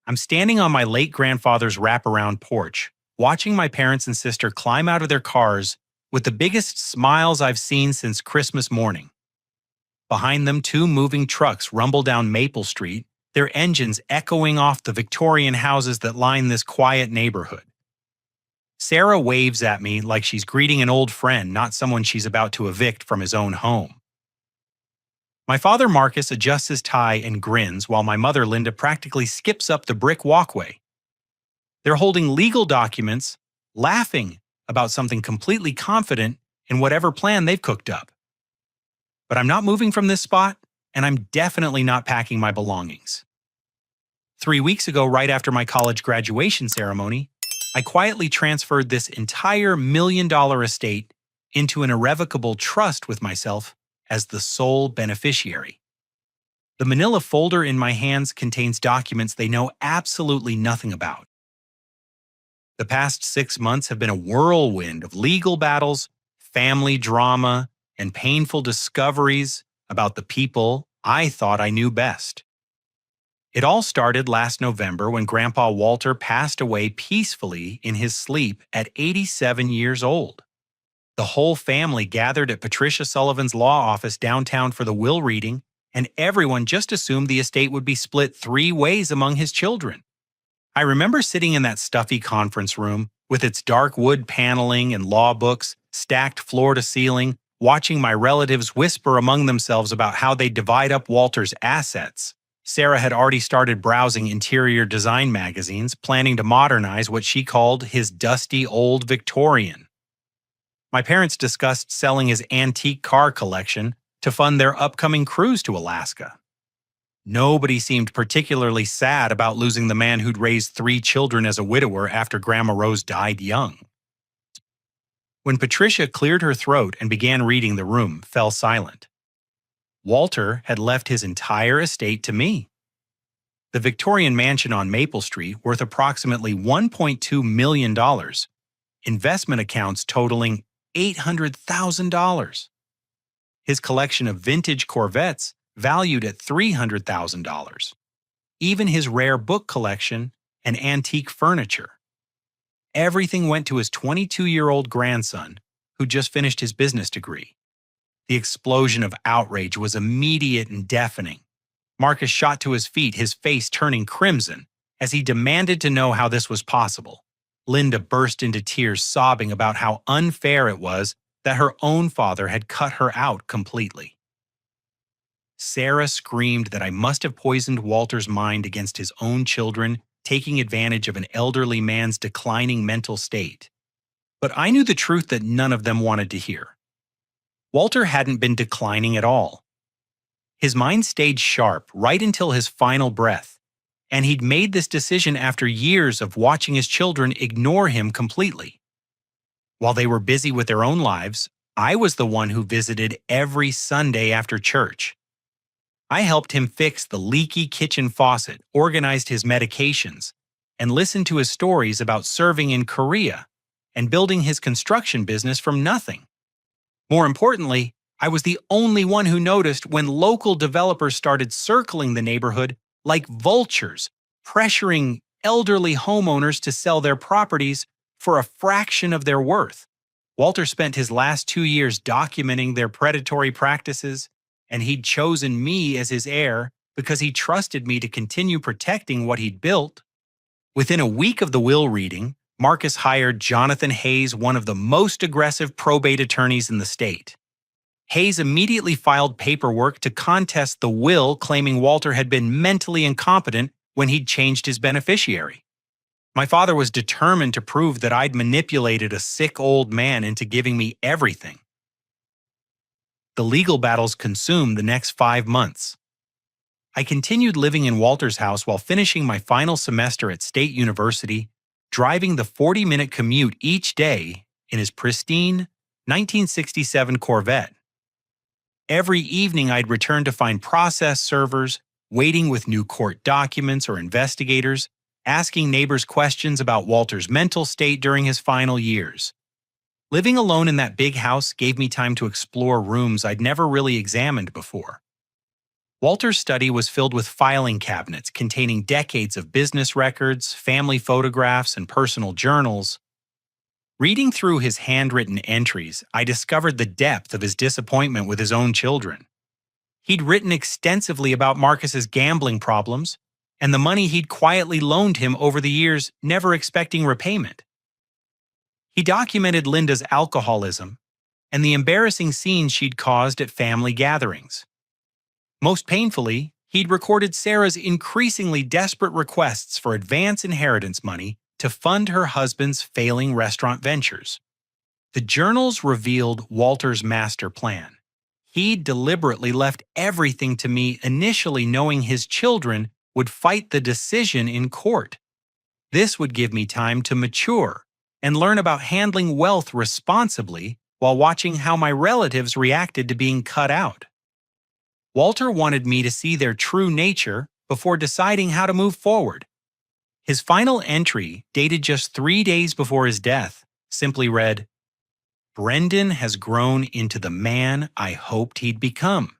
I'm standing on my late grandfather's wraparound porch, watching my parents and sister climb out of their cars with the biggest smiles I've seen since Christmas morning. Behind them, two moving trucks rumble down Maple Street, their engines echoing off the Victorian houses that line this quiet neighborhood. Sarah waves at me like she's greeting an old friend, not someone she's about to evict from his own home. My father Marcus adjusts his tie and grins while my mother Linda practically skips up the brick walkway. They're holding legal documents, laughing about something completely confident in whatever plan they've cooked up. But I'm not moving from this spot, and I'm definitely not packing my belongings. 3 weeks ago, right after my college graduation ceremony, I quietly transferred this entire $1 million estate into an irrevocable trust with myself as the sole beneficiary. The manila folder in my hands contains documents they know absolutely nothing about. The past 6 months have been a whirlwind of legal battles, family drama, and painful discoveries about the people I thought I knew best. It all started last November when Grandpa Walter passed away peacefully in his sleep at 87 years old. The whole family gathered at Patricia Sullivan's law office downtown for the will reading, and everyone just assumed the estate would be split 3 ways among his children. I remember sitting in that stuffy conference room with its dark wood paneling and law books stacked floor to ceiling, watching my relatives whisper among themselves about how they'd divide up Walter's assets. Sarah had already started browsing interior design magazines, planning to modernize what she called his dusty old Victorian. My parents discussed selling his antique car collection to fund their upcoming cruise to Alaska. Nobody seemed particularly sad about losing the man who'd raised 3 children as a widower after Grandma Rose died young. When Patricia cleared her throat and began reading, the room fell silent. Walter had left his entire estate to me. The Victorian mansion on Maple Street, worth approximately $1.2 million, investment accounts totaling $800,000. His collection of vintage Corvettes valued at $300,000. Even his rare book collection and antique furniture. Everything went to his 22-year-old grandson, who just finished his business degree. The explosion of outrage was immediate and deafening. Marcus shot to his feet, his face turning crimson, as he demanded to know how this was possible. Linda burst into tears, sobbing about how unfair it was that her own father had cut her out completely. Sarah screamed that I must have poisoned Walter's mind against his own children, taking advantage of an elderly man's declining mental state. But I knew the truth that none of them wanted to hear. Walter hadn't been declining at all. His mind stayed sharp right until his final breath, and he'd made this decision after years of watching his children ignore him completely. While they were busy with their own lives, I was the one who visited every Sunday after church. I helped him fix the leaky kitchen faucet, organized his medications, and listened to his stories about serving in Korea and building his construction business from nothing. More importantly, I was the only one who noticed when local developers started circling the neighborhood like vultures, pressuring elderly homeowners to sell their properties for a fraction of their worth. Walter spent his last 2 years documenting their predatory practices, and he'd chosen me as his heir because he trusted me to continue protecting what he'd built. Within a week of the will reading, Marcus hired Jonathan Hayes, one of the most aggressive probate attorneys in the state. Hayes immediately filed paperwork to contest the will, claiming Walter had been mentally incompetent when he'd changed his beneficiary. My father was determined to prove that I'd manipulated a sick old man into giving me everything. The legal battles consumed the next 5 months. I continued living in Walter's house while finishing my final semester at State University, driving the 40-minute commute each day in his pristine 1967 Corvette. Every evening I'd return to find process servers, waiting with new court documents or investigators, asking neighbors questions about Walter's mental state during his final years. Living alone in that big house gave me time to explore rooms I'd never really examined before. Walter's study was filled with filing cabinets containing decades of business records, family photographs, and personal journals. Reading through his handwritten entries, I discovered the depth of his disappointment with his own children. He'd written extensively about Marcus's gambling problems and the money he'd quietly loaned him over the years, never expecting repayment. He documented Linda's alcoholism and the embarrassing scenes she'd caused at family gatherings. Most painfully, he'd recorded Sarah's increasingly desperate requests for advance inheritance money to fund her husband's failing restaurant ventures. The journals revealed Walter's master plan. He'd deliberately left everything to me, initially knowing his children would fight the decision in court. This would give me time to mature and learn about handling wealth responsibly while watching how my relatives reacted to being cut out. Walter wanted me to see their true nature before deciding how to move forward. His final entry, dated just 3 days before his death, simply read, "Brendan has grown into the man I hoped he'd become.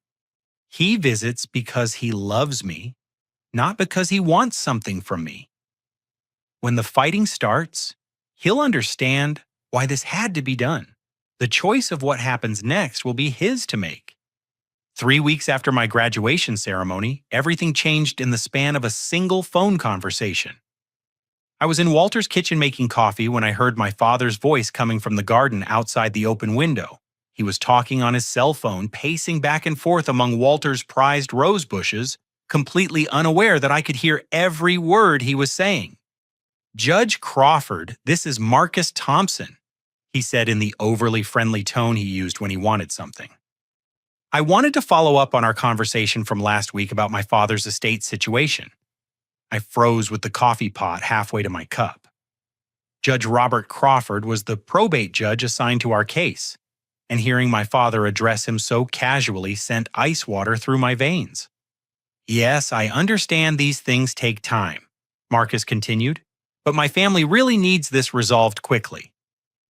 He visits because he loves me, not because he wants something from me. When the fighting starts, he'll understand why this had to be done. The choice of what happens next will be his to make." 3 weeks after my graduation ceremony, everything changed in the span of a single phone conversation. I was in Walter's kitchen making coffee when I heard my father's voice coming from the garden outside the open window. He was talking on his cell phone, pacing back and forth among Walter's prized rose bushes, completely unaware that I could hear every word he was saying. "Judge Crawford, this is Marcus Thompson," he said in the overly friendly tone he used when he wanted something. I wanted to follow up on our conversation from last week about my father's estate situation. I froze with the coffee pot halfway to my cup. Judge Robert Crawford was the probate judge assigned to our case, and hearing my father address him so casually sent ice water through my veins. "Yes, I understand these things take time," Marcus continued, "but my family really needs this resolved quickly.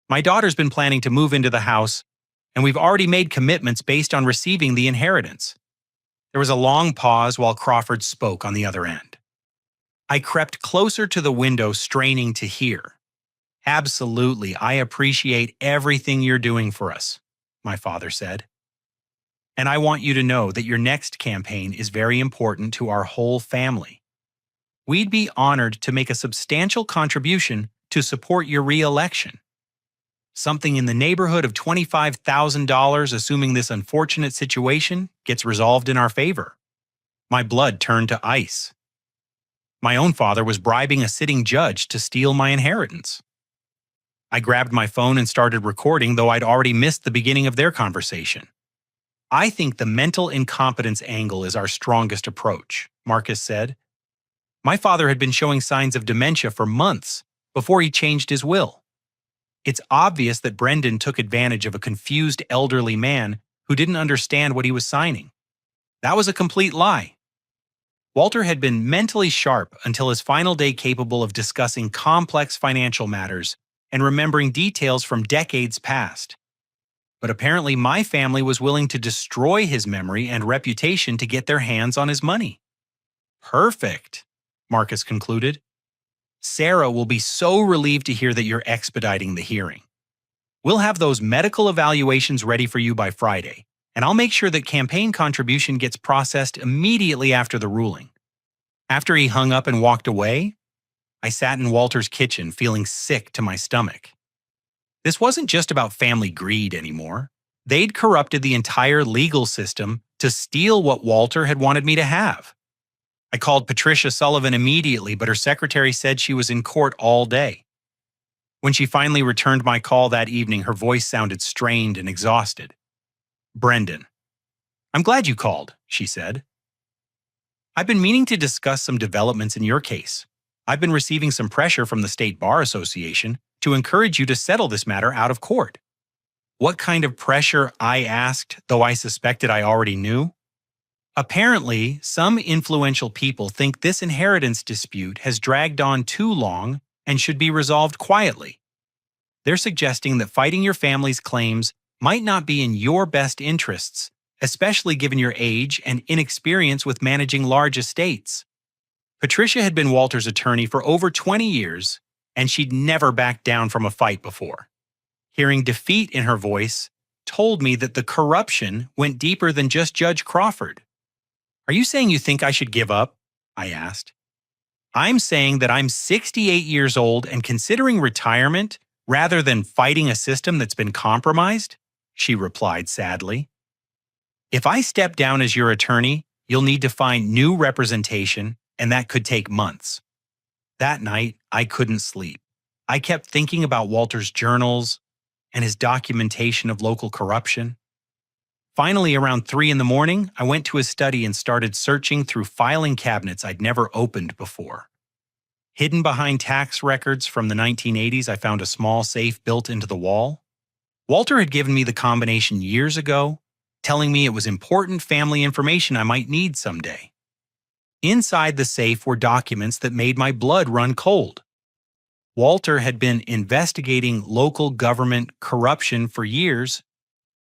My daughter's been planning to move into the house, and we've already made commitments based on receiving the inheritance." There was a long pause while Crawford spoke on the other end. I crept closer to the window, straining to hear. "Absolutely, I appreciate everything you're doing for us," my father said. "And I want you to know that your next campaign is very important to our whole family. We'd be honored to make a substantial contribution to support your re-election. Something in the neighborhood of $25,000, assuming this unfortunate situation gets resolved in our favor." My blood turned to ice. My own father was bribing a sitting judge to steal my inheritance. I grabbed my phone and started recording, though I'd already missed the beginning of their conversation. "I think the mental incompetence angle is our strongest approach," Marcus said. "My father had been showing signs of dementia for months before he changed his will. It's obvious that Brendan took advantage of a confused elderly man who didn't understand what he was signing. That was a complete lie. Walter had been mentally sharp until his final day, capable of discussing complex financial matters and remembering details from decades past. But apparently my family was willing to destroy his memory and reputation to get their hands on his money." "Perfect," Marcus concluded. "Sarah will be so relieved to hear that you're expediting the hearing. We'll have those medical evaluations ready for you by Friday, and I'll make sure that campaign contribution gets processed immediately after the ruling." After he hung up and walked away, I sat in Walter's kitchen feeling sick to my stomach. This wasn't just about family greed anymore. They'd corrupted the entire legal system to steal what Walter had wanted me to have. I called Patricia Sullivan immediately, but her secretary said she was in court all day. When she finally returned my call that evening, her voice sounded strained and exhausted. "Brendan, I'm glad you called," she said. "I've been meaning to discuss some developments in your case. I've been receiving some pressure from the State Bar Association to encourage you to settle this matter out of court." "What kind of pressure?" I asked, though I suspected I already knew. "Apparently, some influential people think this inheritance dispute has dragged on too long and should be resolved quietly. They're suggesting that fighting your family's claims might not be in your best interests, especially given your age and inexperience with managing large estates. Patricia had been Walter's attorney for over 20 years, and she'd never backed down from a fight before. Hearing defeat in her voice told me that the corruption went deeper than just Judge Crawford. "Are you saying you think I should give up?" I asked. "I'm saying that I'm 68 years old and considering retirement rather than fighting a system that's been compromised," she replied sadly. "If I step down as your attorney, you'll need to find new representation, and that could take months." That night, I couldn't sleep. I kept thinking about Walter's journals and his documentation of local corruption. Finally, around 3 in the morning, I went to his study and started searching through filing cabinets I'd never opened before. Hidden behind tax records from the 1980s, I found a small safe built into the wall. Walter had given me the combination years ago, telling me it was important family information I might need someday. Inside the safe were documents that made my blood run cold. Walter had been investigating local government corruption for years,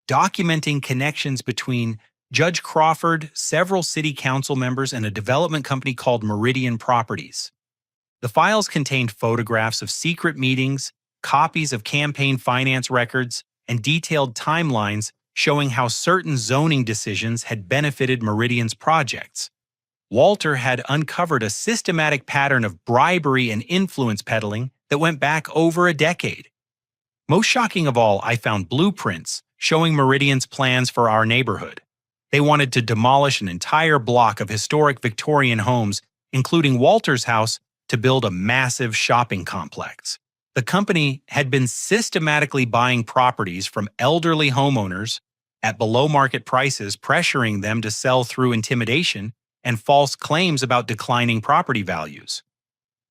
documenting connections between Judge Crawford, several city council members, and a development company called Meridian Properties. The files contained photographs of secret meetings, copies of campaign finance records, and detailed timelines showing how certain zoning decisions had benefited Meridian's projects. Walter had uncovered a systematic pattern of bribery and influence peddling that went back over a decade. Most shocking of all, I found blueprints showing Meridian's plans for our neighborhood. They wanted to demolish an entire block of historic Victorian homes, including Walter's house, to build a massive shopping complex. The company had been systematically buying properties from elderly homeowners at below-market prices, pressuring them to sell through intimidation and false claims about declining property values.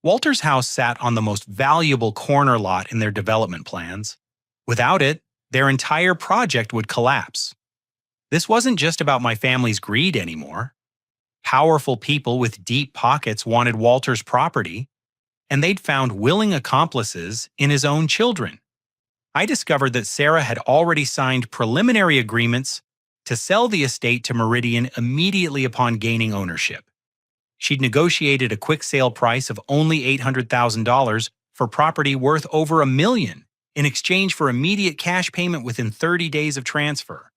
Walter's house sat on the most valuable corner lot in their development plans. Without it, their entire project would collapse. This wasn't just about my family's greed anymore. Powerful people with deep pockets wanted Walter's property, and they'd found willing accomplices in his own children. I discovered that Sarah had already signed preliminary agreements to sell the estate to Meridian immediately upon gaining ownership. She'd negotiated a quick sale price of only $800,000 for property worth over $1 million in exchange for immediate cash payment within 30 days of transfer.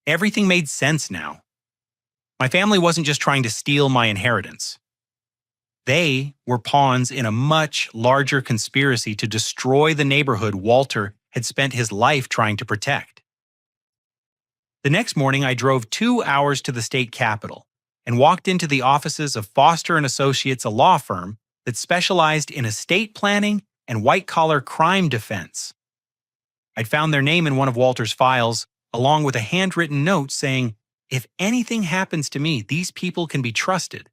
Everything made sense now. My family wasn't just trying to steal my inheritance. They were pawns in a much larger conspiracy to destroy the neighborhood Walter had spent his life trying to protect. The next morning, I drove 2 hours to the state capitol and walked into the offices of Foster & Associates, a law firm that specialized in estate planning and white-collar crime defense. I'd found their name in one of Walter's files, along with a handwritten note saying, "If anything happens to me, these people can be trusted."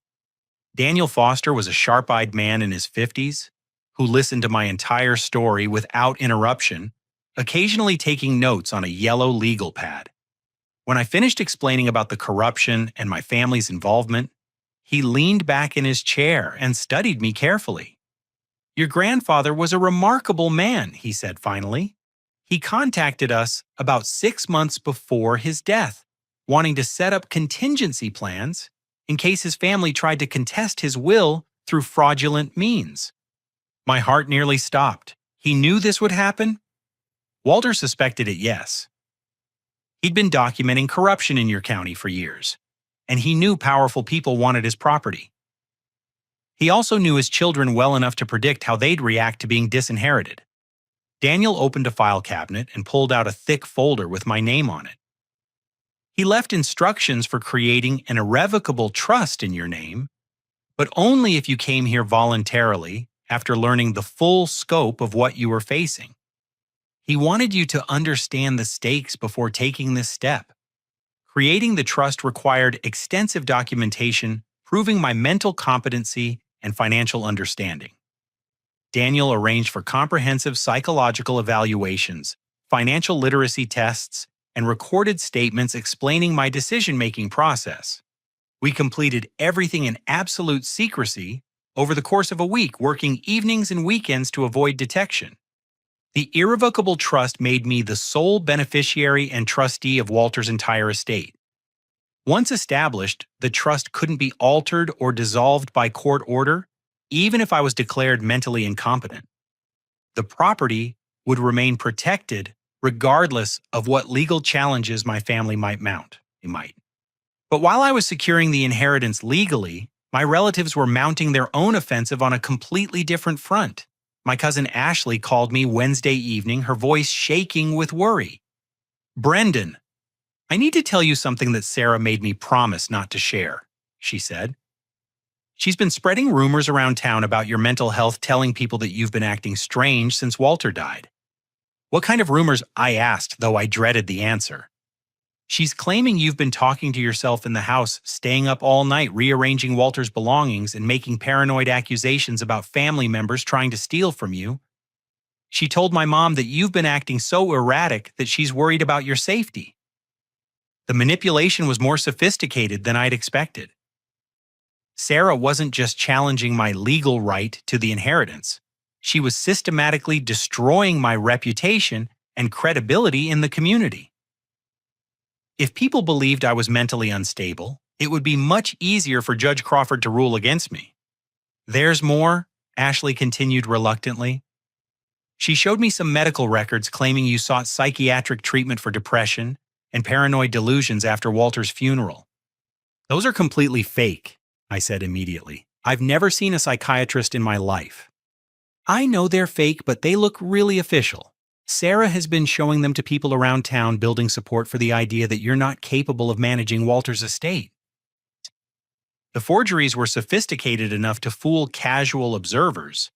Daniel Foster was a sharp-eyed man in his 50s who listened to my entire story without interruption, occasionally taking notes on a yellow legal pad. When I finished explaining about the corruption and my family's involvement, he leaned back in his chair and studied me carefully. "Your grandfather was a remarkable man," he said finally. "He contacted us about 6 months before his death, wanting to set up contingency plans in case his family tried to contest his will through fraudulent means." My heart nearly stopped. He knew this would happen? Walter suspected it, yes. He'd been documenting corruption in your county for years, and he knew powerful people wanted his property. He also knew his children well enough to predict how they'd react to being disinherited. Daniel opened a file cabinet and pulled out a thick folder with my name on it. He left instructions for creating an irrevocable trust in your name, but only if you came here voluntarily after learning the full scope of what you were facing. He wanted you to understand the stakes before taking this step. Creating the trust required extensive documentation proving my mental competency and financial understanding. Daniel arranged for comprehensive psychological evaluations, financial literacy tests, and recorded statements explaining my decision-making process. We completed everything in absolute secrecy over the course of a week, working evenings and weekends to avoid detection. The irrevocable trust made me the sole beneficiary and trustee of Walter's entire estate. Once established, the trust couldn't be altered or dissolved by court order, even if I was declared mentally incompetent. The property would remain protected regardless of what legal challenges my family might mount. They might. But while I was securing the inheritance legally, my relatives were mounting their own offensive on a completely different front. My cousin Ashley called me Wednesday evening, her voice shaking with worry. "Brendan, I need to tell you something that Sarah made me promise not to share," she said. "She's been spreading rumors around town about your mental health, telling people that you've been acting strange since Walter died." "What kind of rumors?" I asked, though I dreaded the answer. "She's claiming you've been talking to yourself in the house, staying up all night, rearranging Walter's belongings, and making paranoid accusations about family members trying to steal from you. She told my mom that you've been acting so erratic that she's worried about your safety." The manipulation was more sophisticated than I'd expected. Sarah wasn't just challenging my legal right to the inheritance. She was systematically destroying my reputation and credibility in the community. If people believed I was mentally unstable, it would be much easier for Judge Crawford to rule against me. "There's more," Ashley continued reluctantly. "She showed me some medical records claiming you sought psychiatric treatment for depression and paranoid delusions after Walter's funeral." "Those are completely fake," I said immediately. "I've never seen a psychiatrist in my life." "I know they're fake, but they look really official. Sarah has been showing them to people around town, building support for the idea that you're not capable of managing Walter's estate." The forgeries were sophisticated enough to fool casual observers.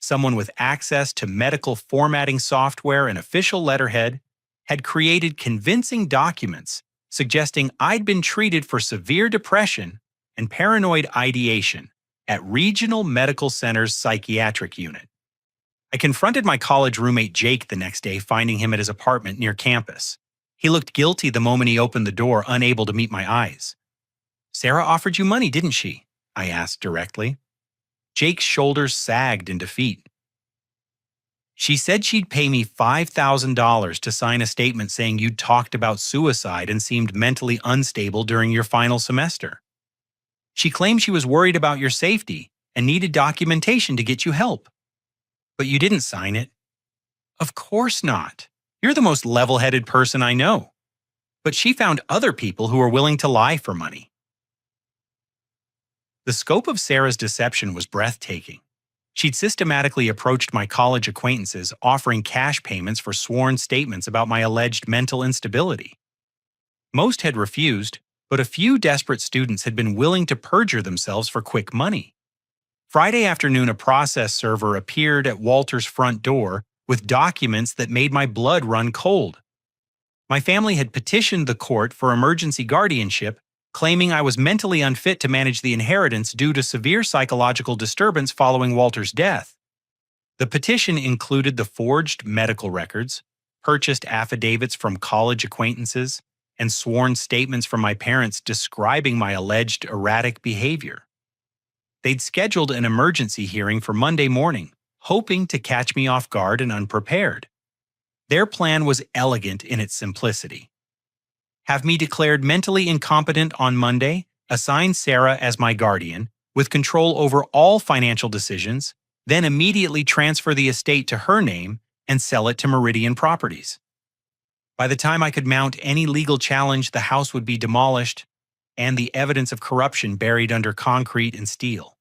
Someone with access to medical formatting software and official letterhead had created convincing documents suggesting I'd been treated for severe depression and paranoid ideation at Regional Medical Center's psychiatric unit. I confronted my college roommate Jake the next day, finding him at his apartment near campus. He looked guilty the moment he opened the door, unable to meet my eyes. "Sarah offered you money, didn't she?" I asked directly. Jake's shoulders sagged in defeat. "She said she'd pay me $5,000 to sign a statement saying you'd talked about suicide and seemed mentally unstable during your final semester. She claimed she was worried about your safety and needed documentation to get you help. But you didn't sign it." "Of course not. You're the most level-headed person I know." "But she found other people who were willing to lie for money." The scope of Sarah's deception was breathtaking. She'd systematically approached my college acquaintances, offering cash payments for sworn statements about my alleged mental instability. Most had refused, but a few desperate students had been willing to perjure themselves for quick money. Friday afternoon, a process server appeared at Walter's front door with documents that made my blood run cold. My family had petitioned the court for emergency guardianship, claiming I was mentally unfit to manage the inheritance due to severe psychological disturbance following Walter's death. The petition included the forged medical records, purchased affidavits from college acquaintances, and sworn statements from my parents describing my alleged erratic behavior. They'd scheduled an emergency hearing for Monday morning, hoping to catch me off guard and unprepared. Their plan was elegant in its simplicity. Have me declared mentally incompetent on Monday, assign Sarah as my guardian, with control over all financial decisions, then immediately transfer the estate to her name and sell it to Meridian Properties. By the time I could mount any legal challenge, the house would be demolished and the evidence of corruption buried under concrete and steel.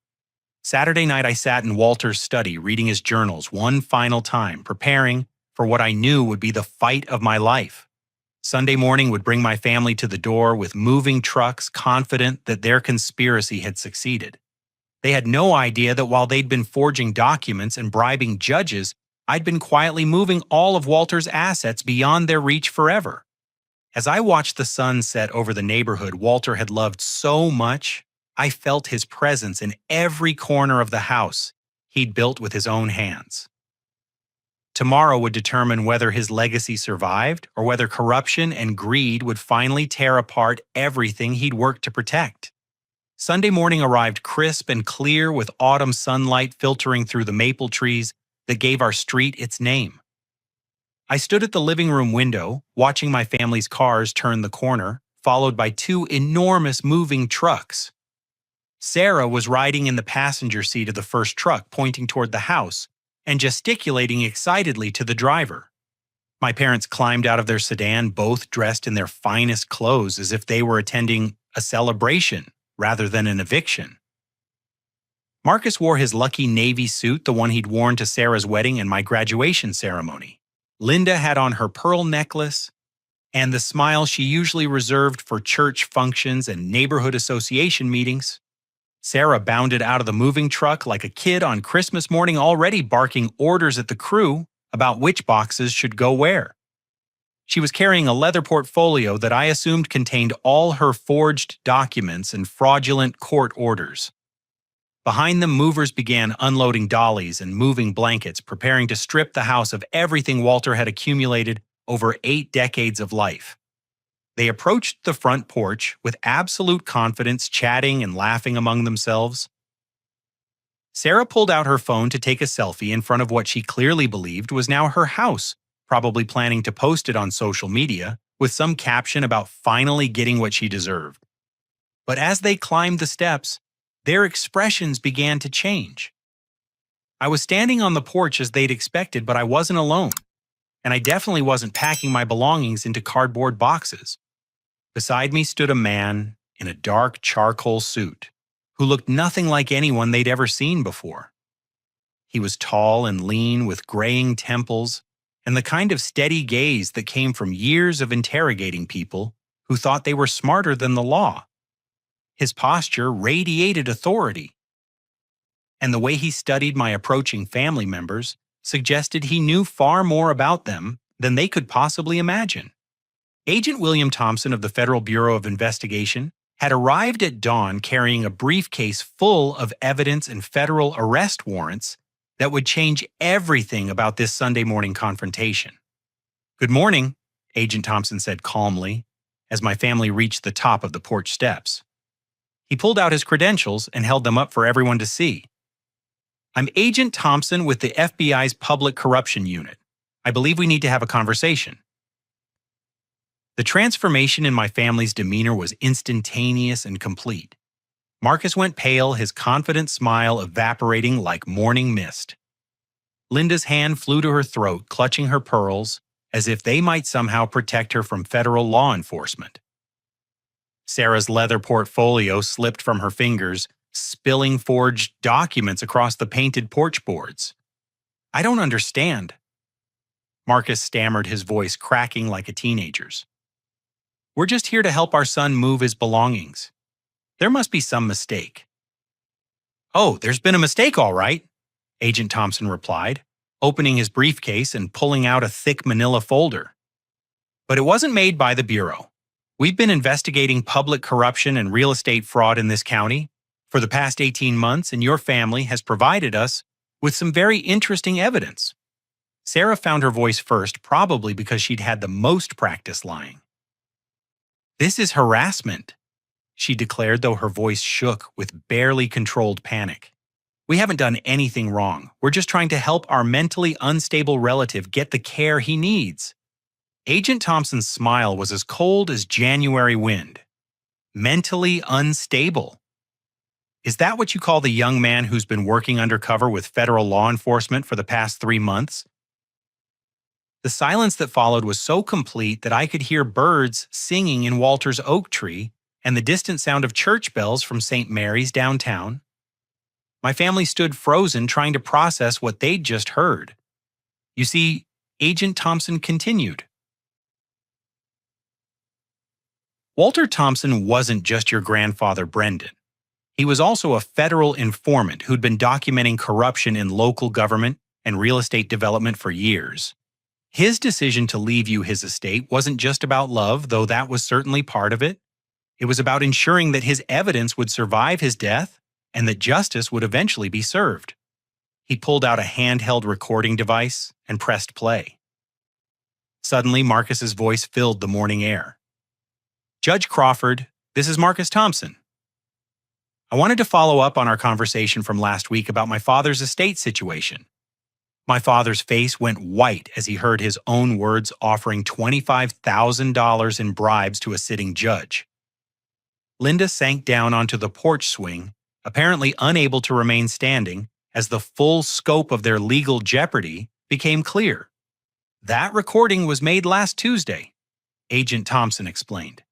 Saturday night, I sat in Walter's study, reading his journals one final time, preparing for what I knew would be the fight of my life. Sunday morning would bring my family to the door with moving trucks, confident that their conspiracy had succeeded. They had no idea that while they'd been forging documents and bribing judges, I'd been quietly moving all of Walter's assets beyond their reach forever. As I watched the sun set over the neighborhood Walter had loved so much, I felt his presence in every corner of the house he'd built with his own hands. Tomorrow would determine whether his legacy survived or whether corruption and greed would finally tear apart everything he'd worked to protect. Sunday morning arrived crisp and clear, with autumn sunlight filtering through the maple trees that gave our street its name. I stood at the living room window, watching my family's cars turn the corner, followed by two enormous moving trucks. Sarah was riding in the passenger seat of the first truck, pointing toward the house and gesticulating excitedly to the driver. My parents climbed out of their sedan, both dressed in their finest clothes as if they were attending a celebration rather than an eviction. Marcus wore his lucky navy suit, the one he'd worn to Sarah's wedding and my graduation ceremony. Linda had on her pearl necklace and the smile she usually reserved for church functions and neighborhood association meetings. Sarah bounded out of the moving truck like a kid on Christmas morning, already barking orders at the crew about which boxes should go where. She was carrying a leather portfolio that I assumed contained all her forged documents and fraudulent court orders. Behind them, movers began unloading dollies and moving blankets, preparing to strip the house of everything Walter had accumulated over 8 decades of life. They approached the front porch with absolute confidence, chatting and laughing among themselves. Sarah pulled out her phone to take a selfie in front of what she clearly believed was now her house, probably planning to post it on social media with some caption about finally getting what she deserved. But as they climbed the steps, their expressions began to change. I was standing on the porch as they'd expected, but I wasn't alone, and I definitely wasn't packing my belongings into cardboard boxes. Beside me stood a man in a dark charcoal suit who looked nothing like anyone they'd ever seen before. He was tall and lean with graying temples and the kind of steady gaze that came from years of interrogating people who thought they were smarter than the law. His posture radiated authority, and the way he studied my approaching family members suggested he knew far more about them than they could possibly imagine. Agent William Thompson of the Federal Bureau of Investigation had arrived at dawn carrying a briefcase full of evidence and federal arrest warrants that would change everything about this Sunday morning confrontation. "Good morning," Agent Thompson said calmly as my family reached the top of the porch steps. He pulled out his credentials and held them up for everyone to see. "I'm Agent Thompson with the FBI's Public Corruption Unit. I believe we need to have a conversation." The transformation in my family's demeanor was instantaneous and complete. Marcus went pale, his confident smile evaporating like morning mist. Linda's hand flew to her throat, clutching her pearls, as if they might somehow protect her from federal law enforcement. Sarah's leather portfolio slipped from her fingers, spilling forged documents across the painted porch boards. "I don't understand." Marcus stammered, his voice cracking like a teenager's. "We're just here to help our son move his belongings. There must be some mistake." "Oh, there's been a mistake, all right," Agent Thompson replied, opening his briefcase and pulling out a thick manila folder. "But it wasn't made by the Bureau. We've been investigating public corruption and real estate fraud in this county for the past 18 months, and your family has provided us with some very interesting evidence." Sarah found her voice first, probably because she'd had the most practice lying. "This is harassment," she declared, though her voice shook with barely controlled panic. "We haven't done anything wrong. We're just trying to help our mentally unstable relative get the care he needs." Agent Thompson's smile was as cold as January wind. Mentally unstable. Is that what you call the young man who's been working undercover with federal law enforcement for the past 3 months? The silence that followed was so complete that I could hear birds singing in Walter's oak tree and the distant sound of church bells from St. Mary's downtown. My family stood frozen, trying to process what they'd just heard. "You see," Agent Thompson continued, "Walter Thompson wasn't just your grandfather Brendan. He was also a federal informant who'd been documenting corruption in local government and real estate development for years. His decision to leave you his estate wasn't just about love, though that was certainly part of it. It was about ensuring that his evidence would survive his death and that justice would eventually be served." He pulled out a handheld recording device and pressed play. Suddenly, Marcus's voice filled the morning air. "Judge Crawford, this is Marcus Thompson. I wanted to follow up on our conversation from last week about my father's estate situation. My father's face went white as he heard his own words offering $25,000 in bribes to a sitting judge. Linda sank down onto the porch swing, apparently unable to remain standing, as the full scope of their legal jeopardy became clear. That recording was made last Tuesday, Agent Thompson explained.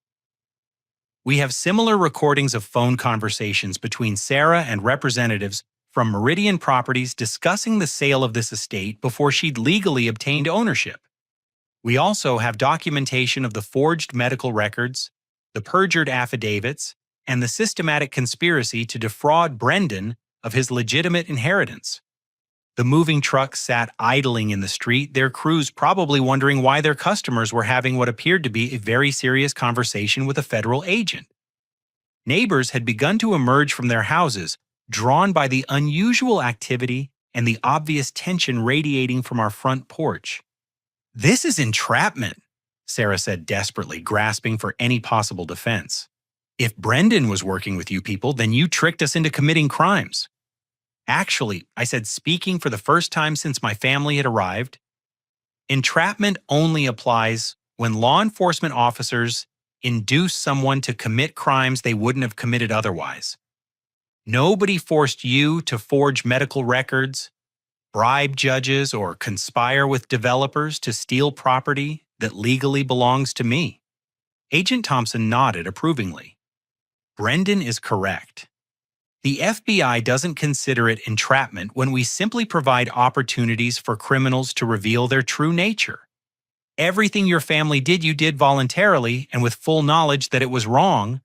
We have similar recordings of phone conversations between Sarah and representatives from Meridian Properties discussing the sale of this estate before she'd legally obtained ownership. We also have documentation of the forged medical records, the perjured affidavits, and the systematic conspiracy to defraud Brendan of his legitimate inheritance. The moving trucks sat idling in the street, their crews probably wondering why their customers were having what appeared to be a very serious conversation with a federal agent. Neighbors had begun to emerge from their houses, drawn by the unusual activity and the obvious tension radiating from our front porch. "This is entrapment," Sarah said desperately, grasping for any possible defense. "If Brendan was working with you people, then you tricked us into committing crimes." "Actually," I said, speaking for the first time since my family had arrived, "entrapment only applies when law enforcement officers induce someone to commit crimes they wouldn't have committed otherwise. Nobody forced you to forge medical records, bribe judges, or conspire with developers to steal property that legally belongs to me." Agent Thompson nodded approvingly. Brendan is correct. The FBI doesn't consider it entrapment when we simply provide opportunities for criminals to reveal their true nature. Everything your family did, you did voluntarily and with full knowledge that it was wrong.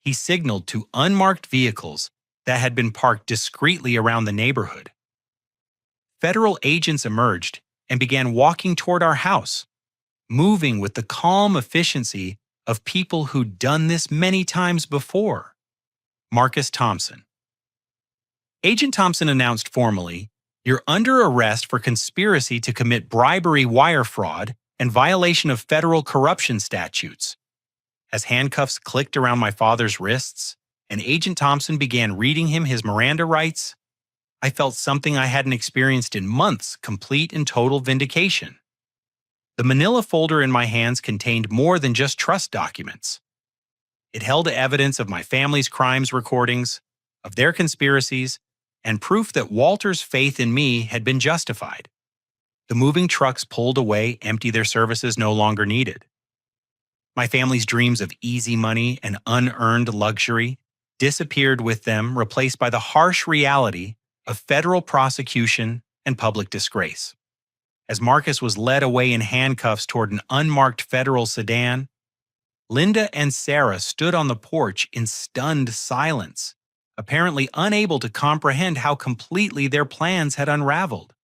He signaled to unmarked vehicles that had been parked discreetly around the neighborhood. Federal agents emerged and began walking toward our house, moving with the calm efficiency of people who'd done this many times before. Marcus Thompson. Agent Thompson announced formally, "You're under arrest for conspiracy to commit bribery, wire fraud, and violation of federal corruption statutes." As handcuffs clicked around my father's wrists, and Agent Thompson began reading him his Miranda rights, I felt something I hadn't experienced in months: complete and total vindication. The manila folder in my hands contained more than just trust documents. It held evidence of my family's crimes recordings, of their conspiracies, and proof that Walter's faith in me had been justified. The moving trucks pulled away, empty, their services no longer needed. My family's dreams of easy money and unearned luxury disappeared with them, replaced by the harsh reality of federal prosecution and public disgrace. As Marcus was led away in handcuffs toward an unmarked federal sedan, Linda and Sarah stood on the porch in stunned silence, apparently unable to comprehend how completely their plans had unraveled.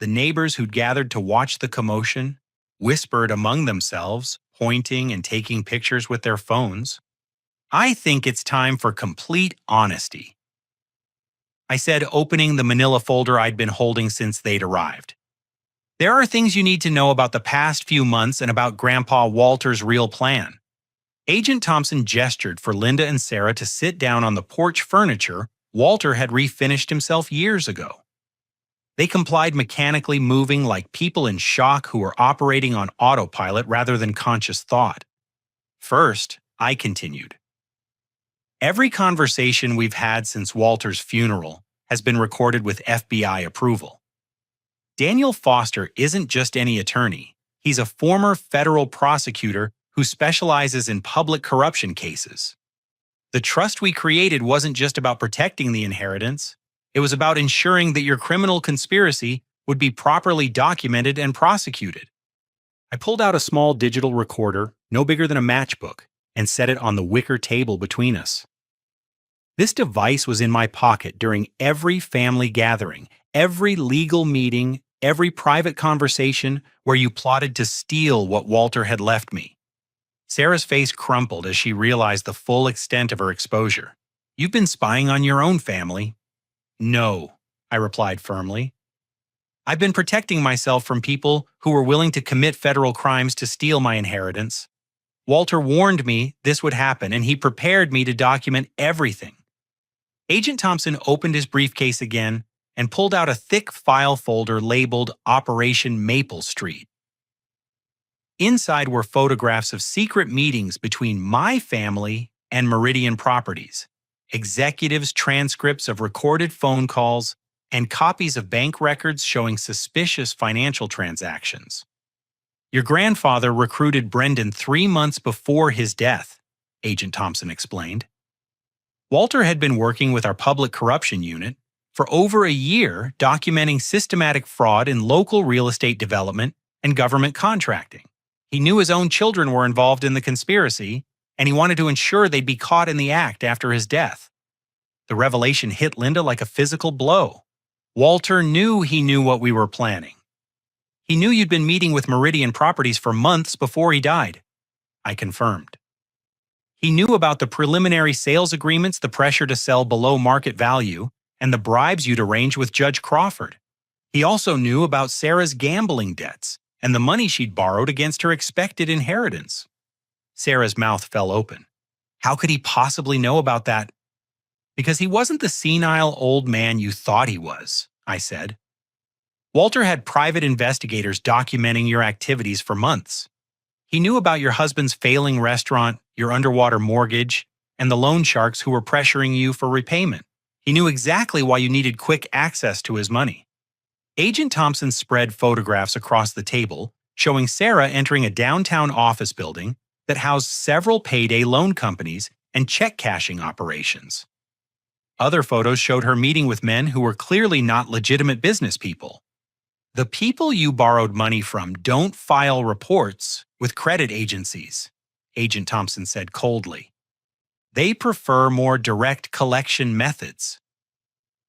The neighbors who'd gathered to watch the commotion whispered among themselves, pointing and taking pictures with their phones. "I think it's time for complete honesty," I said, opening the manila folder I'd been holding since they'd arrived. "There are things you need to know about the past few months and about Grandpa Walter's real plan." Agent Thompson gestured for Linda and Sarah to sit down on the porch furniture Walter had refinished himself years ago. They complied, mechanically, moving like people in shock who were operating on autopilot rather than conscious thought. "First," I continued, "every conversation we've had since Walter's funeral has been recorded with FBI approval. Daniel Foster isn't just any attorney. He's a former federal prosecutor who specializes in public corruption cases. The trust we created wasn't just about protecting the inheritance. It was about ensuring that your criminal conspiracy would be properly documented and prosecuted." I pulled out a small digital recorder, no bigger than a matchbook, and set it on the wicker table between us. This device was in my pocket during every family gathering, every legal meeting, every private conversation where you plotted to steal what Walter had left me. Sarah's face crumpled as she realized the full extent of her exposure. "You've been spying on your own family." "No," I replied firmly. "I've been protecting myself from people who were willing to commit federal crimes to steal my inheritance. Walter warned me this would happen, and he prepared me to document everything." Agent Thompson opened his briefcase again, and pulled out a thick file folder labeled Operation Maple Street. Inside were photographs of secret meetings between my family and Meridian Properties, executives' transcripts of recorded phone calls, and copies of bank records showing suspicious financial transactions. Your grandfather recruited Brendan 3 months before his death, Agent Thompson explained. Walter had been working with our public corruption unit for over a year documenting systematic fraud in local real estate development and government contracting. He knew his own children were involved in the conspiracy, and he wanted to ensure they'd be caught in the act after his death. The revelation hit Linda like a physical blow. Walter knew he knew what we were planning. He knew you'd been meeting with Meridian Properties for months before he died, I confirmed. He knew about the preliminary sales agreements, the pressure to sell below market value, and the bribes you'd arranged with Judge Crawford. He also knew about Sarah's gambling debts and the money she'd borrowed against her expected inheritance. Sarah's mouth fell open. How could he possibly know about that? Because he wasn't the senile old man you thought he was, I said. Walter had private investigators documenting your activities for months. He knew about your husband's failing restaurant, your underwater mortgage, and the loan sharks who were pressuring you for repayment. He knew exactly why you needed quick access to his money. Agent Thompson spread photographs across the table showing Sarah entering a downtown office building that housed several payday loan companies and check cashing operations. Other photos showed her meeting with men who were clearly not legitimate business people. The people you borrowed money from don't file reports with credit agencies, Agent Thompson said coldly. They prefer more direct collection methods.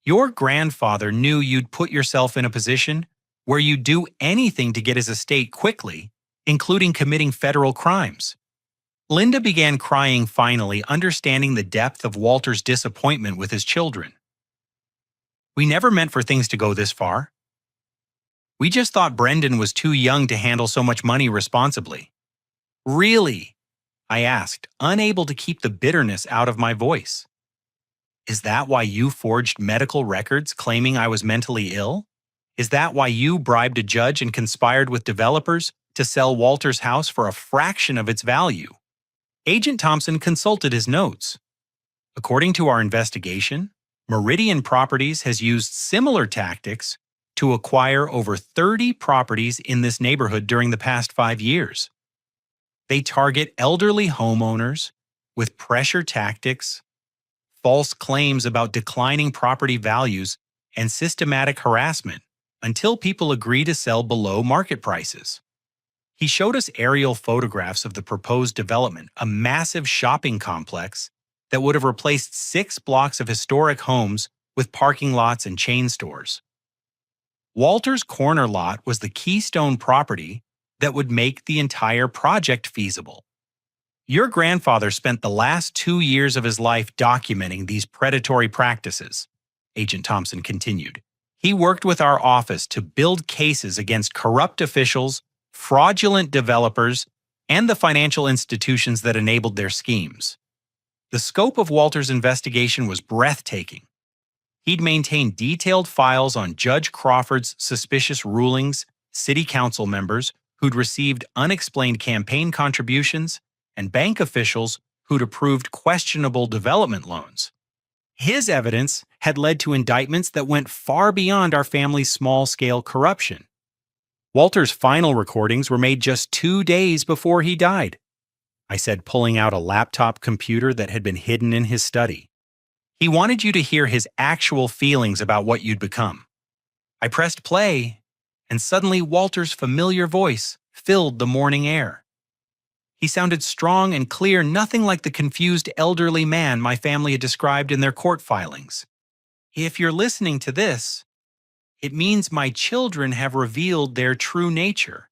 Your grandfather knew you'd put yourself in a position where you'd do anything to get his estate quickly, including committing federal crimes. Linda began crying finally, understanding the depth of Walter's disappointment with his children. We never meant for things to go this far. We just thought Brendan was too young to handle so much money responsibly. Really? I asked, unable to keep the bitterness out of my voice. Is that why you forged medical records claiming I was mentally ill? Is that why you bribed a judge and conspired with developers to sell Walter's house for a fraction of its value? Agent Thompson consulted his notes. According to our investigation, Meridian Properties has used similar tactics to acquire over 30 properties in this neighborhood during the past 5 years. They target elderly homeowners with pressure tactics, false claims about declining property values, and systematic harassment until people agree to sell below market prices. He showed us aerial photographs of the proposed development, a massive shopping complex that would have replaced 6 blocks of historic homes with parking lots and chain stores. Walter's corner lot was the keystone property that would make the entire project feasible. Your grandfather spent the last 2 years of his life documenting these predatory practices, Agent Thompson continued. He worked with our office to build cases against corrupt officials, fraudulent developers, and the financial institutions that enabled their schemes. The scope of Walter's investigation was breathtaking. He'd maintained detailed files on Judge Crawford's suspicious rulings, city council members who'd received unexplained campaign contributions, and bank officials who'd approved questionable development loans. His evidence had led to indictments that went far beyond our family's small-scale corruption. Walter's final recordings were made just 2 days before he died, I said, pulling out a laptop computer that had been hidden in his study. He wanted you to hear his actual feelings about what you'd become. I pressed play, and suddenly Walter's familiar voice filled the morning air. He sounded strong and clear, nothing like the confused elderly man my family had described in their court filings. If you're listening to this, it means my children have revealed their true nature,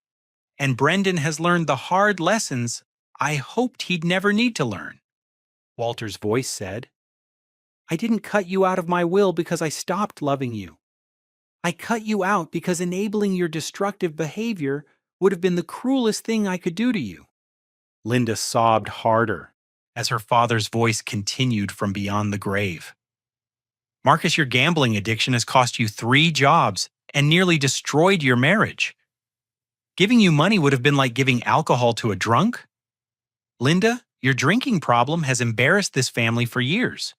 and Brendan has learned the hard lessons I hoped he'd never need to learn. Walter's voice said, I didn't cut you out of my will because I stopped loving you. I cut you out because enabling your destructive behavior would have been the cruelest thing I could do to you. Linda sobbed harder as her father's voice continued from beyond the grave. Marcus, your gambling addiction has cost you 3 jobs and nearly destroyed your marriage. Giving you money would have been like giving alcohol to a drunk. Linda, your drinking problem has embarrassed this family for years.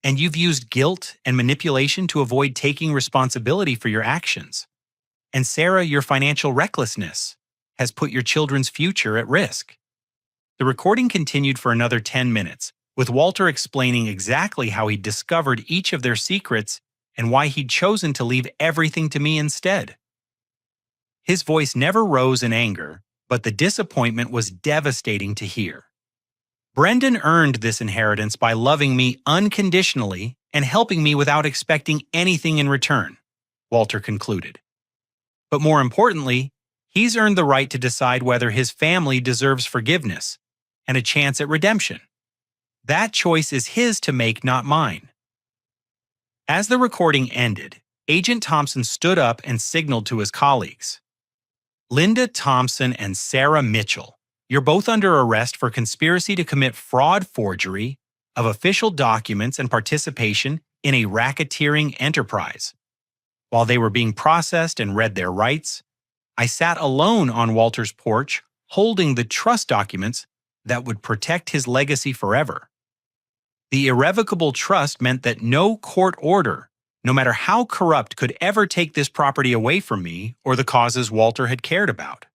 And you've used guilt and manipulation to avoid taking responsibility for your actions. And Sarah, your financial recklessness has put your children's future at risk. The recording continued for another 10 minutes, with Walter explaining exactly how he'd discovered each of their secrets and why he'd chosen to leave everything to me instead. His voice never rose in anger, but the disappointment was devastating to hear. Brendan earned this inheritance by loving me unconditionally and helping me without expecting anything in return, Walter concluded. But more importantly, he's earned the right to decide whether his family deserves forgiveness and a chance at redemption. That choice is his to make, not mine. As the recording ended, Agent Thompson stood up and signaled to his colleagues. Linda Thompson and Sarah Mitchell, you're both under arrest for conspiracy to commit fraud forgery of official documents and participation in a racketeering enterprise. While they were being processed and read their rights, I sat alone on Walter's porch holding the trust documents that would protect his legacy forever. The irrevocable trust meant that no court order, no matter how corrupt, could ever take this property away from me or the causes Walter had cared about.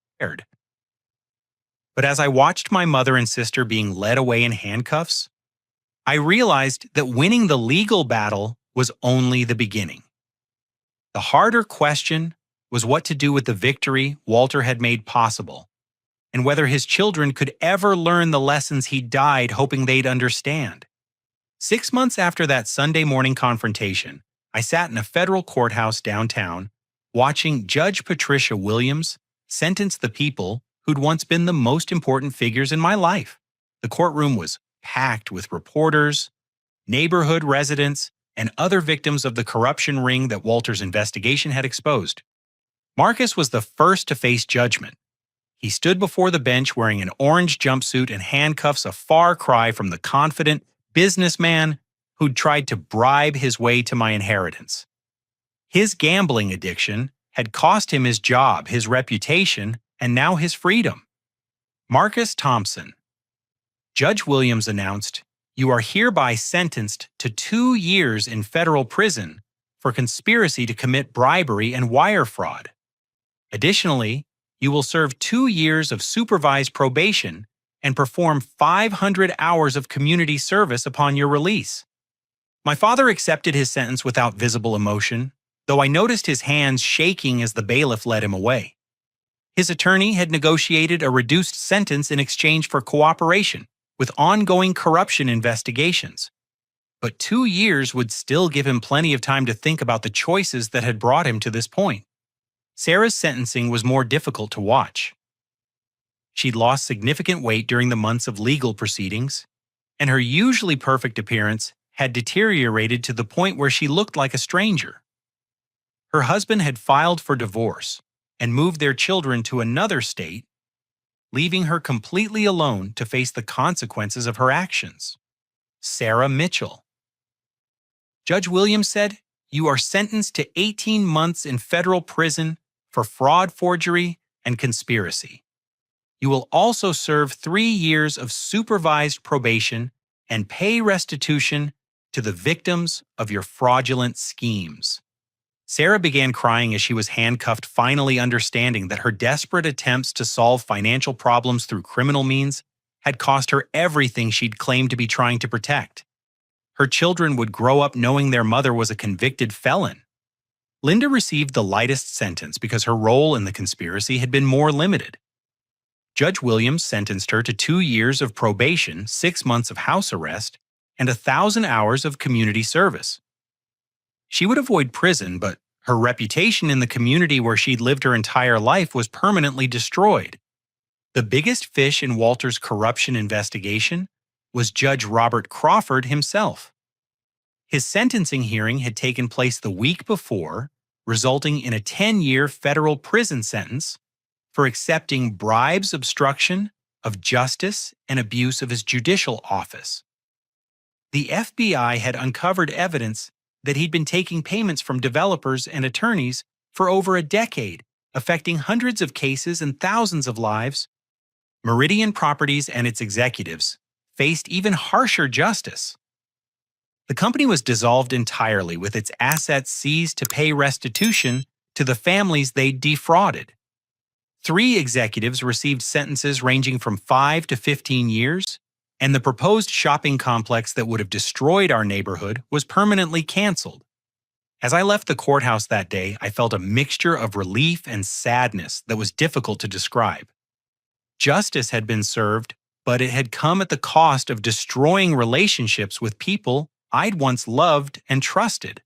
But as I watched my mother and sister being led away in handcuffs, I realized that winning the legal battle was only the beginning. The harder question was what to do with the victory Walter had made possible, and whether his children could ever learn the lessons he died hoping they'd understand. 6 months after that Sunday morning confrontation, I sat in a federal courthouse downtown, watching Judge Patricia Williams sentence the people who'd once been the most important figures in my life. The courtroom was packed with reporters, neighborhood residents, and other victims of the corruption ring that Walter's investigation had exposed. Marcus was the first to face judgment. He stood before the bench wearing an orange jumpsuit and handcuffs, a far cry from the confident businessman who'd tried to bribe his way to my inheritance. His gambling addiction had cost him his job, his reputation, and now his freedom. Marcus Thompson. Judge Williams announced, "You are hereby sentenced to 2 years in federal prison for conspiracy to commit bribery and wire fraud. Additionally, you will serve 2 years of supervised probation and perform 500 hours of community service upon your release." My father accepted his sentence without visible emotion, though I noticed his hands shaking as the bailiff led him away. His attorney had negotiated a reduced sentence in exchange for cooperation with ongoing corruption investigations. But 2 years would still give him plenty of time to think about the choices that had brought him to this point. Sarah's sentencing was more difficult to watch. She'd lost significant weight during the months of legal proceedings, and her usually perfect appearance had deteriorated to the point where she looked like a stranger. Her husband had filed for divorce and moved their children to another state, leaving her completely alone to face the consequences of her actions. Sarah Mitchell. Judge Williams said, "You are sentenced to 18 months in federal prison for fraud, forgery, and conspiracy. You will also serve 3 years of supervised probation and pay restitution to the victims of your fraudulent schemes." Sarah began crying as she was handcuffed, finally understanding that her desperate attempts to solve financial problems through criminal means had cost her everything she'd claimed to be trying to protect. Her children would grow up knowing their mother was a convicted felon. Linda received the lightest sentence because her role in the conspiracy had been more limited. Judge Williams sentenced her to 2 years of probation, 6 months of house arrest, and 1,000 hours of community service. She would avoid prison, but her reputation in the community where she'd lived her entire life was permanently destroyed. The biggest fish in Walter's corruption investigation was Judge Robert Crawford himself. His sentencing hearing had taken place the week before, resulting in a 10-year federal prison sentence for accepting bribes, obstruction of justice, and abuse of his judicial office. The FBI had uncovered evidence that he'd been taking payments from developers and attorneys for over a decade, affecting hundreds of cases and thousands of lives. Meridian Properties and its executives faced even harsher justice. The company was dissolved entirely, with its assets seized to pay restitution to the families they'd defrauded. 3 executives received sentences ranging from 5 to 15 years, and the proposed shopping complex that would have destroyed our neighborhood was permanently canceled. As I left the courthouse that day, I felt a mixture of relief and sadness that was difficult to describe. Justice had been served, but it had come at the cost of destroying relationships with people I'd once loved and trusted.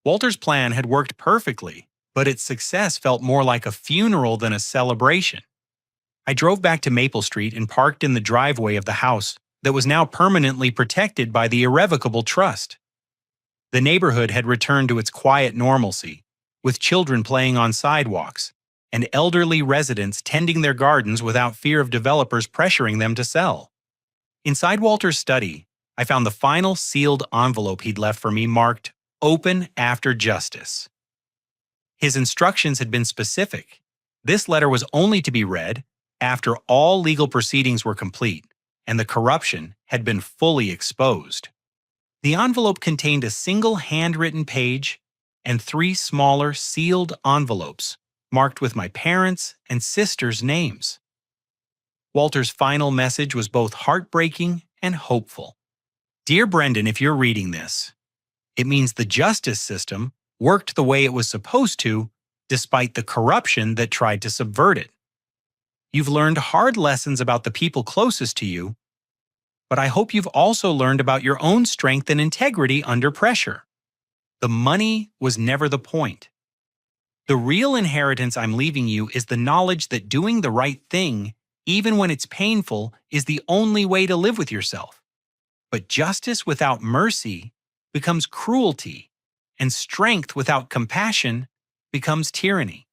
Walter's plan had worked perfectly, but its success felt more like a funeral than a celebration. I drove back to Maple Street and parked in the driveway of the house that was now permanently protected by the irrevocable trust. The neighborhood had returned to its quiet normalcy, with children playing on sidewalks and elderly residents tending their gardens without fear of developers pressuring them to sell. Inside Walter's study, I found the final sealed envelope he'd left for me marked "Open after justice." His instructions had been specific. This letter was only to be read after all legal proceedings were complete and the corruption had been fully exposed. The envelope contained a single handwritten page and 3 smaller sealed envelopes marked with my parents' and sister's names. Walter's final message was both heartbreaking and hopeful. Dear Brendan, if you're reading this, it means the justice system worked the way it was supposed to, despite the corruption that tried to subvert it. You've learned hard lessons about the people closest to you, but I hope you've also learned about your own strength and integrity under pressure. The money was never the point. The real inheritance I'm leaving you is the knowledge that doing the right thing, even when it's painful, is the only way to live with yourself. But justice without mercy becomes cruelty, and strength without compassion becomes tyranny.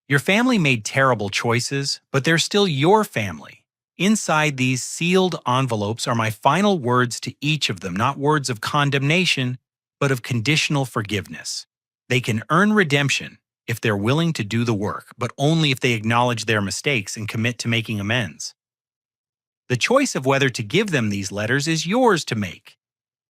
Your family made terrible choices, but they're still your family. Inside these sealed envelopes are my final words to each of them, not words of condemnation, but of conditional forgiveness. They can earn redemption if they're willing to do the work, but only if they acknowledge their mistakes and commit to making amends. The choice of whether to give them these letters is yours to make.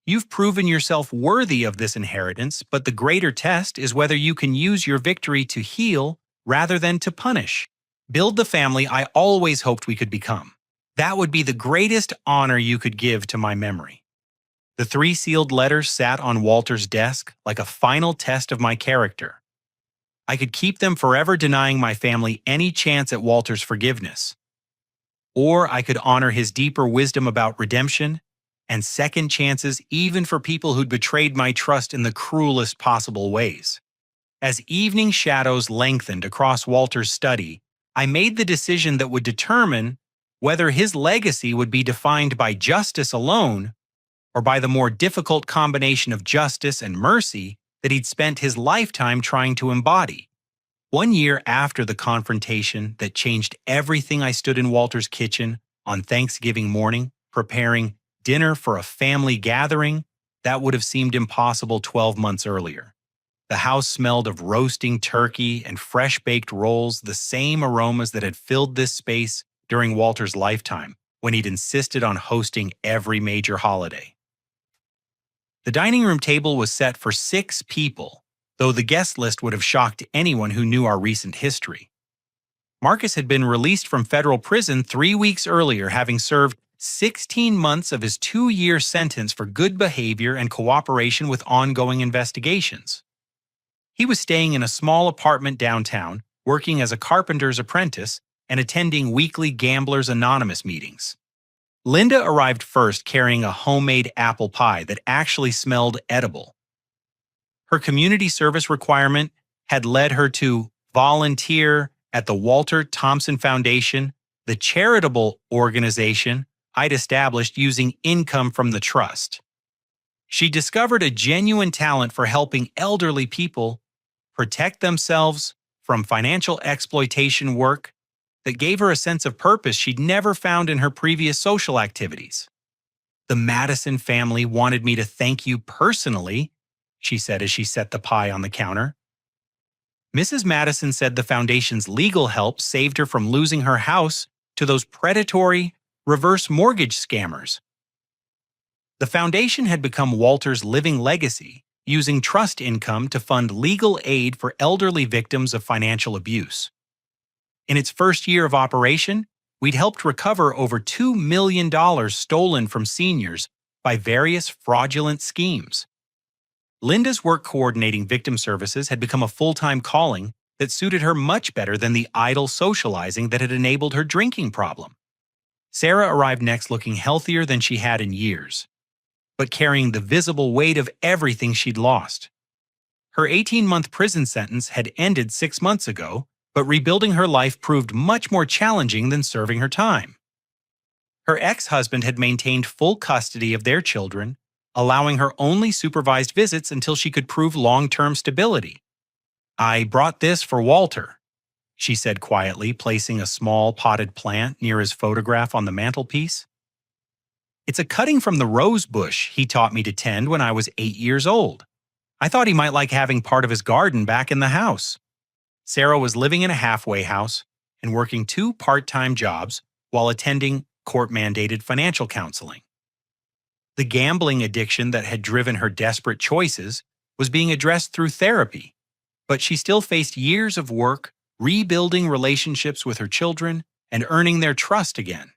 You've proven yourself worthy of this inheritance, but the greater test is whether you can use your victory to heal rather than to punish. Build the family I always hoped we could become. That would be the greatest honor you could give to my memory. The 3 sealed letters sat on Walter's desk like a final test of my character. I could keep them forever, denying my family any chance at Walter's forgiveness. Or I could honor his deeper wisdom about redemption and second chances even for people who'd betrayed my trust in the cruelest possible ways. As evening shadows lengthened across Walter's study, I made the decision that would determine whether his legacy would be defined by justice alone or by the more difficult combination of justice and mercy that he'd spent his lifetime trying to embody. 1 year after the confrontation that changed everything, I stood in Walter's kitchen on Thanksgiving morning, preparing dinner for a family gathering that would have seemed impossible 12 months earlier. The house smelled of roasting turkey and fresh-baked rolls, the same aromas that had filled this space during Walter's lifetime, when he'd insisted on hosting every major holiday. The dining room table was set for 6 people, though the guest list would have shocked anyone who knew our recent history. Marcus had been released from federal prison 3 weeks earlier, having served 16 months of his 2-year sentence for good behavior and cooperation with ongoing investigations. He was staying in a small apartment downtown, working as a carpenter's apprentice and attending weekly Gamblers Anonymous meetings. Linda arrived first, carrying a homemade apple pie that actually smelled edible. Her community service requirement had led her to volunteer at the Walter Thompson Foundation, the charitable organization I'd established using income from the trust. She discovered a genuine talent for helping elderly people protect themselves from financial exploitation work that gave her a sense of purpose she'd never found in her previous social activities. The Madison family wanted me to thank you personally she said as she set the pie on the counter. Mrs. Madison said the foundation's legal help saved her from losing her house to those predatory reverse mortgage scammers. The foundation had become Walter's living legacy, using trust income to fund legal aid for elderly victims of financial abuse. In its first year of operation, we'd helped recover over $2 million stolen from seniors by various fraudulent schemes. Linda's work coordinating victim services had become a full-time calling that suited her much better than the idle socializing that had enabled her drinking problem. Sarah arrived next looking healthier than she had in years, but carrying the visible weight of everything she'd lost. Her 18-month prison sentence had ended 6 months ago, but rebuilding her life proved much more challenging than serving her time. Her ex-husband had maintained full custody of their children, allowing her only supervised visits until she could prove long-term stability. "I brought this for Walter," she said quietly, placing a small potted plant near his photograph on the mantelpiece. "It's a cutting from the rose bush he taught me to tend when I was 8 years old. I thought he might like having part of his garden back in the house." Sarah was living in a halfway house and working 2 part-time jobs while attending court-mandated financial counseling. The gambling addiction that had driven her desperate choices was being addressed through therapy, but she still faced years of work, rebuilding relationships with her children, and earning their trust again.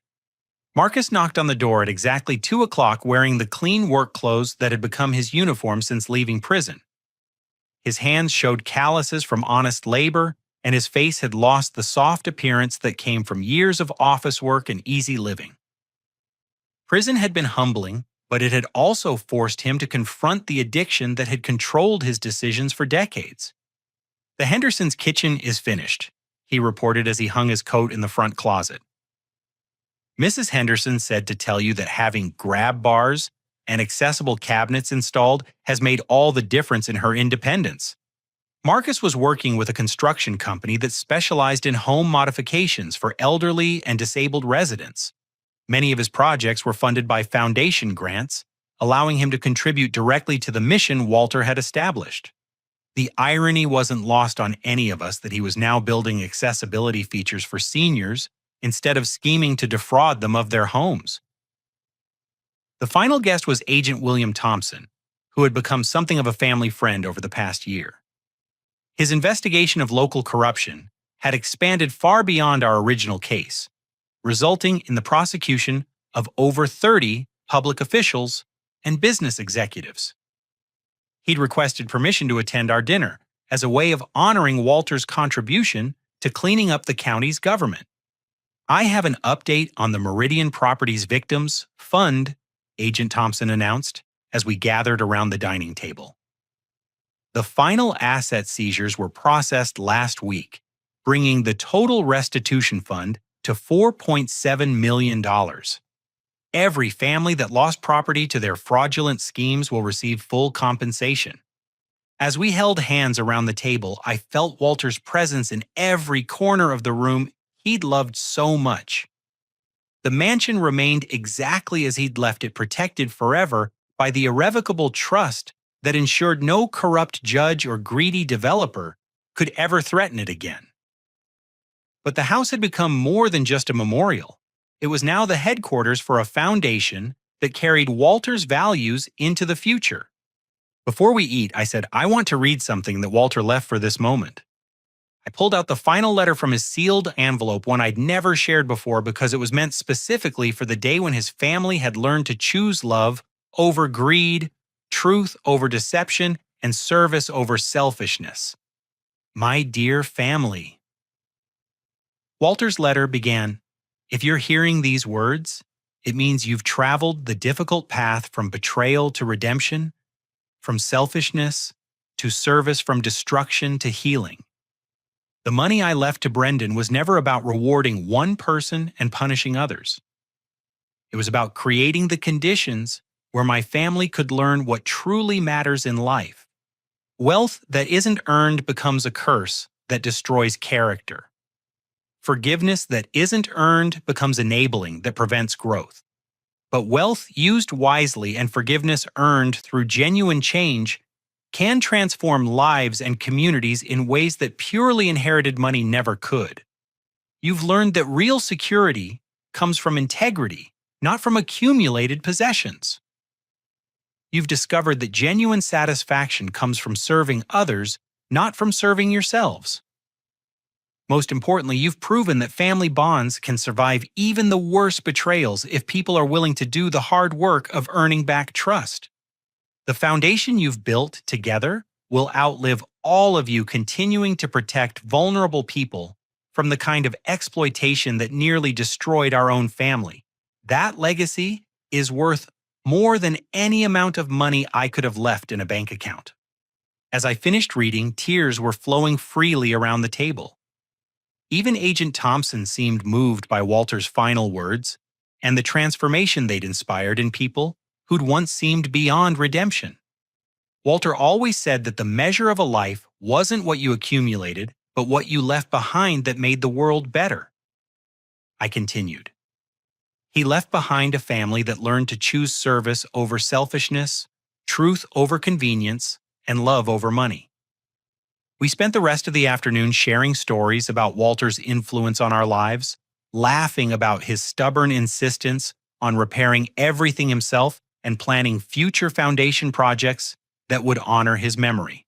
Marcus knocked on the door at exactly 2 o'clock wearing the clean work clothes that had become his uniform since leaving prison. His hands showed calluses from honest labor, and his face had lost the soft appearance that came from years of office work and easy living. Prison had been humbling, but it had also forced him to confront the addiction that had controlled his decisions for decades. "The Hendersons' kitchen is finished," he reported as he hung his coat in the front closet. "Mrs. Henderson said to tell you that having grab bars and accessible cabinets installed has made all the difference in her independence." Marcus was working with a construction company that specialized in home modifications for elderly and disabled residents. Many of his projects were funded by foundation grants, allowing him to contribute directly to the mission Walter had established. The irony wasn't lost on any of us that he was now building accessibility features for seniors instead of scheming to defraud them of their homes. The final guest was Agent William Thompson, who had become something of a family friend over the past year. His investigation of local corruption had expanded far beyond our original case, resulting in the prosecution of over 30 public officials and business executives. He'd requested permission to attend our dinner as a way of honoring Walter's contribution to cleaning up the county's government. "I have an update on the Meridian Properties Victims Fund," Agent Thompson announced as we gathered around the dining table. The final asset seizures were processed last week, bringing the total restitution fund to $4.7 million. Every family that lost property to their fraudulent schemes will receive full compensation. As we held hands around the table, I felt Walter's presence in every corner of the room he'd loved so much. The mansion remained exactly as he'd left it, protected forever by the irrevocable trust that ensured no corrupt judge or greedy developer could ever threaten it again. But the house had become more than just a memorial. It was now the headquarters for a foundation that carried Walter's values into the future. "Before we eat," I said, "I want to read something that Walter left for this moment." I pulled out the final letter from his sealed envelope, one I'd never shared before because it was meant specifically for the day when his family had learned to choose love over greed, truth over deception, and service over selfishness. "My dear family." Walter's letter began, "If you're hearing these words, it means you've traveled the difficult path from betrayal to redemption, from selfishness to service, from destruction to healing. The money I left to Brendan was never about rewarding one person and punishing others. It was about creating the conditions where my family could learn what truly matters in life. Wealth that isn't earned becomes a curse that destroys character. Forgiveness that isn't earned becomes enabling that prevents growth. But wealth used wisely and forgiveness earned through genuine change can transform lives and communities in ways that purely inherited money never could. You've learned that real security comes from integrity, not from accumulated possessions. You've discovered that genuine satisfaction comes from serving others, not from serving yourselves. Most importantly, you've proven that family bonds can survive even the worst betrayals if people are willing to do the hard work of earning back trust. The foundation you've built together will outlive all of you continuing to protect vulnerable people from the kind of exploitation that nearly destroyed our own family. That legacy is worth more than any amount of money I could have left in a bank account. As I finished reading, tears were flowing freely around the table. Even Agent Thompson seemed moved by Walter's final words and the transformation they'd inspired in people who'd once seemed beyond redemption. Walter always said that the measure of a life wasn't what you accumulated, but what you left behind that made the world better. I continued. He left behind a family that learned to choose service over selfishness, truth over convenience, and love over money. We spent the rest of the afternoon sharing stories about Walter's influence on our lives, laughing about his stubborn insistence on repairing everything himself and planning future foundation projects that would honor his memory.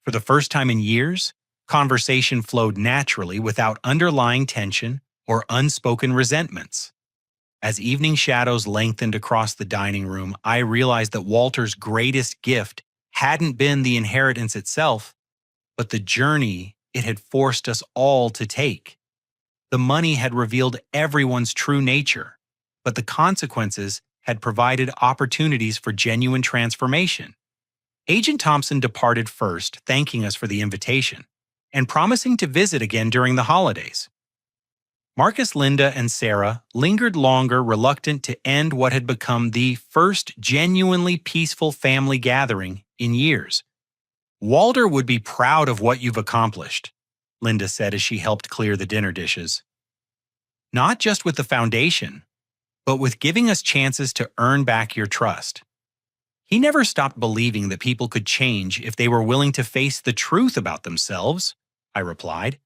For the first time in years, conversation flowed naturally without underlying tension or unspoken resentments. As evening shadows lengthened across the dining room, I realized that Walter's greatest gift hadn't been the inheritance itself, but the journey it had forced us all to take. The money had revealed everyone's true nature, but the consequences had provided opportunities for genuine transformation. Agent Thompson departed first, thanking us for the invitation, and promising to visit again during the holidays. Marcus, Linda, and Sarah lingered longer, reluctant to end what had become the first genuinely peaceful family gathering in years. "Walter would be proud of what you've accomplished," Linda said as she helped clear the dinner dishes. "Not just with the foundation, but with giving us chances to earn back your trust. He never stopped believing that people could change if they were willing to face the truth about themselves," I replied.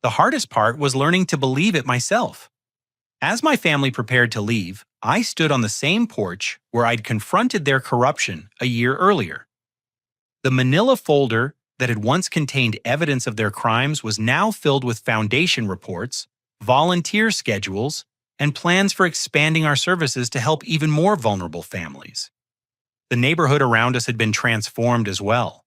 "The hardest part was learning to believe it myself. As my family prepared to leave, I stood on the same porch where I'd confronted their corruption a year earlier. The manila folder that had once contained evidence of their crimes was now filled with foundation reports, volunteer schedules, and plans for expanding our services to help even more vulnerable families. The neighborhood around us had been transformed as well.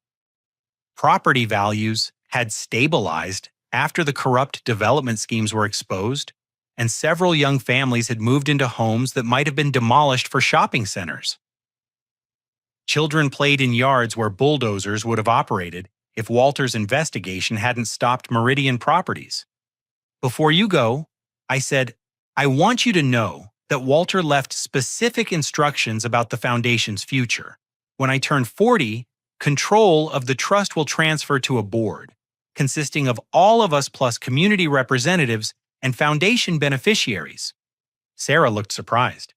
Property values had stabilized after the corrupt development schemes were exposed, and several young families had moved into homes that might have been demolished for shopping centers. Children played in yards where bulldozers would have operated if Walter's investigation hadn't stopped Meridian Properties. Before you go, I said, I want you to know that Walter left specific instructions about the foundation's future. When I turn 40, control of the trust will transfer to a board, consisting of all of us plus community representatives and foundation beneficiaries." Sarah looked surprised.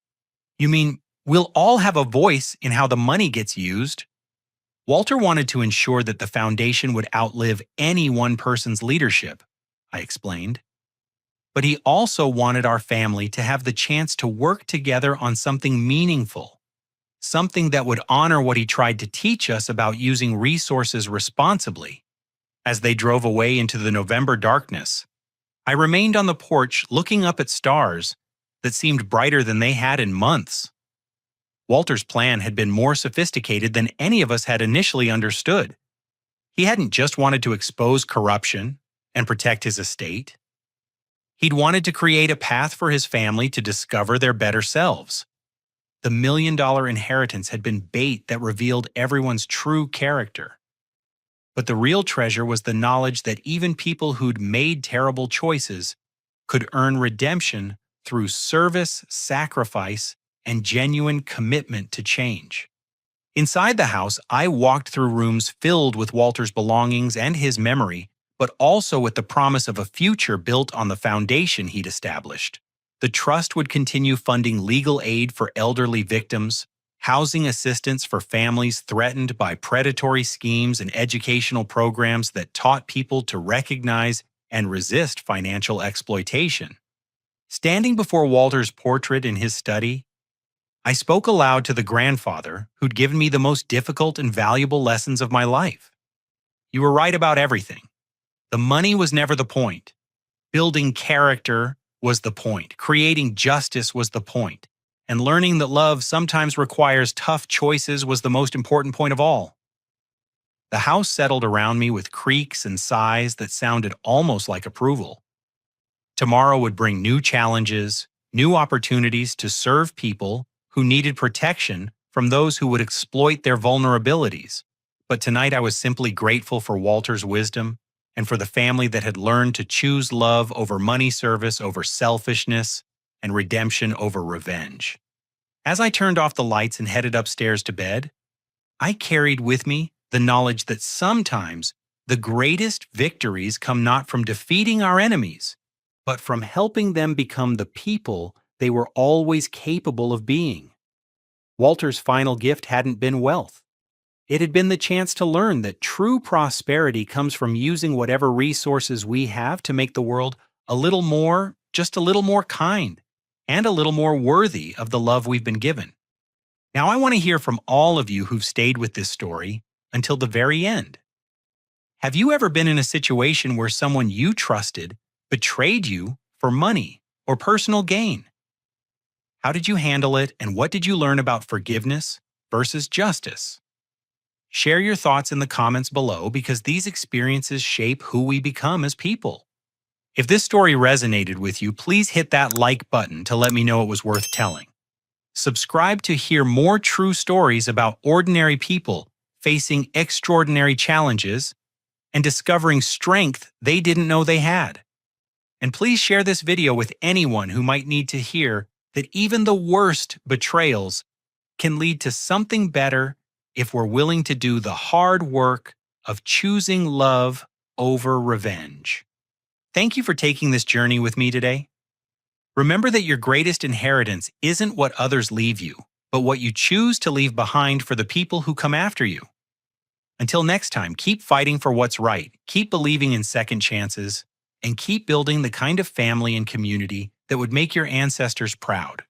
"You mean we'll all have a voice in how the money gets used?" Walter wanted to ensure that the foundation would outlive any one person's leadership, I explained. But he also wanted our family to have the chance to work together on something meaningful, something that would honor what he tried to teach us about using resources responsibly. As they drove away into the November darkness, I remained on the porch looking up at stars that seemed brighter than they had in months. Walter's plan had been more sophisticated than any of us had initially understood. He hadn't just wanted to expose corruption and protect his estate. He'd wanted to create a path for his family to discover their better selves. The $1 million inheritance had been bait that revealed everyone's true character. But the real treasure was the knowledge that even people who'd made terrible choices could earn redemption through service, sacrifice, and genuine commitment to change. Inside the house, I walked through rooms filled with Walter's belongings and his memory, but also with the promise of a future built on the foundation he'd established. The trust would continue funding legal aid for elderly victims, housing assistance for families threatened by predatory schemes and educational programs that taught people to recognize and resist financial exploitation. Standing before Walter's portrait in his study, I spoke aloud to the grandfather who'd given me the most difficult and valuable lessons of my life. You were right about everything. The money was never the point. Building character was the point. Creating justice was the point. And learning that love sometimes requires tough choices was the most important point of all. The house settled around me with creaks and sighs that sounded almost like approval. Tomorrow would bring new challenges, new opportunities to serve people who needed protection from those who would exploit their vulnerabilities. But tonight I was simply grateful for Walter's wisdom and for the family that had learned to choose love over money service, over selfishness, and redemption over revenge. As I turned off the lights and headed upstairs to bed, I carried with me the knowledge that sometimes the greatest victories come not from defeating our enemies, but from helping them become the people they were always capable of being. Walter's final gift hadn't been wealth. It had been the chance to learn that true prosperity comes from using whatever resources we have to make the world a little more, just a little more kind, and a little more worthy of the love we've been given. Now I want to hear from all of you who've stayed with this story until the very end. Have you ever been in a situation where someone you trusted betrayed you for money or personal gain? How did you handle it, and what did you learn about forgiveness versus justice? Share your thoughts in the comments below because these experiences shape who we become as people. If this story resonated with you, please hit that like button to let me know it was worth telling. Subscribe to hear more true stories about ordinary people facing extraordinary challenges and discovering strength they didn't know they had. And please share this video with anyone who might need to hear that even the worst betrayals can lead to something better if we're willing to do the hard work of choosing love over revenge. Thank you for taking this journey with me today. Remember that your greatest inheritance isn't what others leave you, but what you choose to leave behind for the people who come after you. Until next time, keep fighting for what's right, keep believing in second chances, and keep building the kind of family and community that would make your ancestors proud.